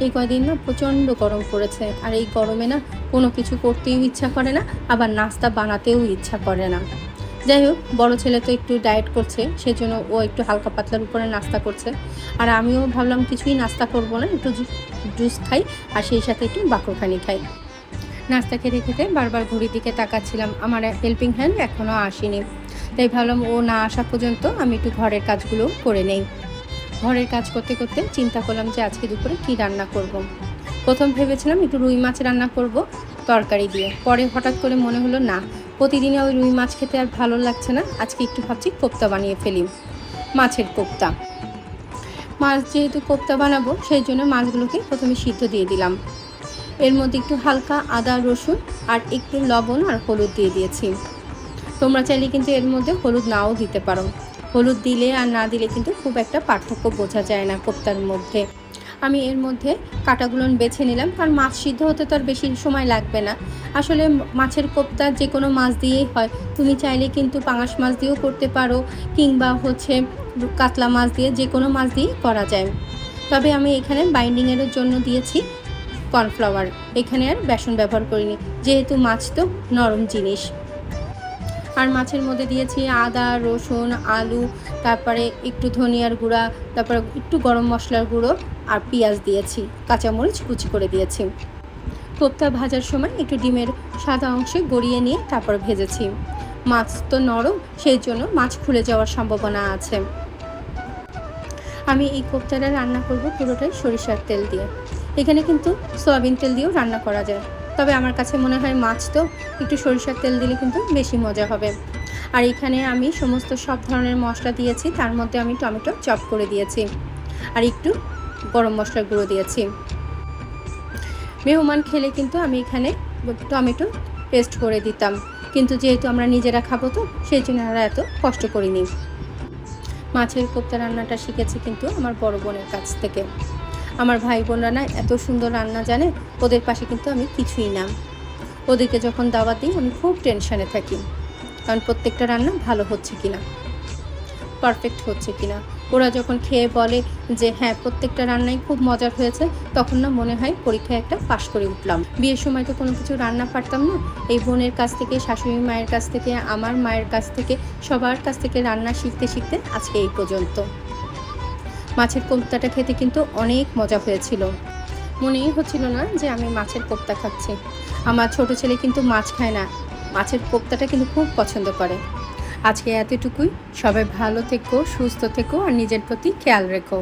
এই কয়দিন না প্রচণ্ড গরম পড়েছে, আর এই গরমে না কোনো কিছু করতেও ইচ্ছা করে না, আবার নাস্তা বানাতেও ইচ্ছা করে না। যাই হোক, বড় ছেলে তো একটু ডায়েট করছে, সেজন্য ও একটু হালকা পাতলার উপরে নাস্তা করছে। আর আমিও ভাবলাম কিছুই নাস্তা করব না, একটু জুস খাই আর সেই সাথে একটু বাকরখানি খাই। নাস্তা খেতে খেতে বারবার ঘড়ির দিকে তাকাচ্ছিলাম, আমার হেল্পিং হ্যান্ড এখনও আসেনি। তাই ভাবলাম ও না আসা পর্যন্ত আমি একটু ঘরের কাজগুলো করে নেই। ঘরের কাজ করতে করতে চিন্তা করলাম যে আজকে দুপুরে কী রান্না করব। প্রথম ভেবেছিলাম একটু রুই মাছ রান্না করব তরকারি দিয়ে, পরে হঠাৎ করে মনে হলো না, প্রতিদিনে ওই রুই মাছ খেতে আর ভালো লাগছে না, আজকে একটু ভাবছি কোপ্তা বানিয়ে ফেলি, মাছের কোপ্তা। মাছ যেহেতু কোপ্তা বানাবো, সেই জন্য মাছগুলোকে প্রথমে সিদ্ধ দিয়ে দিলাম। এর মধ্যে একটু হালকা আদা রসুন আর একটু লবণ আর হলুদ দিয়ে দিয়েছি। তোমরা চাইলে কিন্তু এর মধ্যে হলুদ নাও দিতে পারো। হলুদ দিলে আর না দিলে কিন্তু খুব একটা পার্থক্য বোঝা যায় না কোপ্তার মধ্যে। আমি এর মধ্যে কাঁটাগুলো বেছে নিলাম, কারণ মাছ সিদ্ধ হতে তো আর বেশি সময় লাগবে না। আসলে মাছের কোপ্তা যে কোনো মাছ দিয়েই হয়, তুমি চাইলে কিন্তু পাঙাশ মাছ দিয়েও করতে পারো, কিংবা কাতলা মাছ দিয়ে, যে কোনো মাছ দিয়েই করা যায়। তবে আমি এখানে বাইন্ডিংয়ের জন্য দিয়েছি কর্নফ্লাওয়ার, এখানে আর বেসন ব্যবহার করিনি, যেহেতু মাছ তো নরম জিনিস। আর মাছের মধ্যে দিয়েছি আদা রসুন আলু, তারপরে একটু ধনিয়ার গুঁড়া, তারপরে একটু গরম মশলার গুঁড়ো আর পেঁয়াজ দিয়েছি, কাঁচামরিচ কুচি করে দিয়েছি। কোপ্তা ভাজার সময় একটু ডিমের সাদা অংশে গড়িয়ে নিয়ে তারপর ভেজেছি। মাছ তো নরম, সেই জন্য মাছ খুলে যাওয়ার সম্ভাবনা আছে। আমি এই কোপ্তাটা রান্না করব পুরোটাই সরিষার তেল দিয়ে। এখানে কিন্তু সয়াবিন তেল দিয়েও রান্না করা যায়, তবে আমার কাছে মনে হয় মাছ তো একটু সরিষার তেল দিলে কিন্তু বেশি মজা হবে। আর এখানে আমি সমস্ত সব ধরনের মশলা দিয়েছি, তার মধ্যে আমি টমেটো চপ করে দিয়েছি আর একটু গরম মশলার গুঁড়ো দিয়েছি। মেহমান খেলে কিন্তু আমি এখানে টমেটো পেস্ট করে দিতাম, কিন্তু যেহেতু আমরা নিজেরা খাবো তো সেই জন্য আমরা এত কষ্ট করিনি। মাছের কোপ্তা রান্নাটা শিখেছি কিন্তু আমার বড় বোনের কাছ থেকে। আমার ভাই বোনরা না এত সুন্দর রান্না জানে, ওদের পাশে কিন্তু আমি কিছুই না। ওদেরকে যখন দাওয়াত দিই আমি খুব টেনশানে থাকি, কারণ প্রত্যেকটা রান্না ভালো হচ্ছে কিনা, পারফেক্ট হচ্ছে কিনা। ওরা যখন খেয়ে বলে যে হ্যাঁ প্রত্যেকটা রান্নাই খুব মজার হয়েছে, তখন না মনে হয় পরীক্ষায় একটা পাশ করে উঠলাম। বিয়ের সময় তো কোনো কিছু রান্না পারতাম না, এই বোনের কাছ থেকে, শাশুড়ি মায়ের কাছ থেকে, আমার মায়ের কাছ থেকে, সবার কাছ থেকে রান্না শিখতে শিখতে আজকে এই পর্যন্ত। মাছের কোপ্তাটা খেতে কিন্তু অনেক মজা হয়েছিল, মনেই হচ্ছিল না যে আমি মাছের কোপ্তা খাচ্ছি। আমার ছোট ছেলে কিন্তু মাছ খায় না, মাছের কোপ্তাটা কিন্তু খুব পছন্দ করে। আজকে এতটুকুই। সবাই ভালো থেকো, সুস্থ থেকো আর নিজের প্রতি খেয়াল রেখো।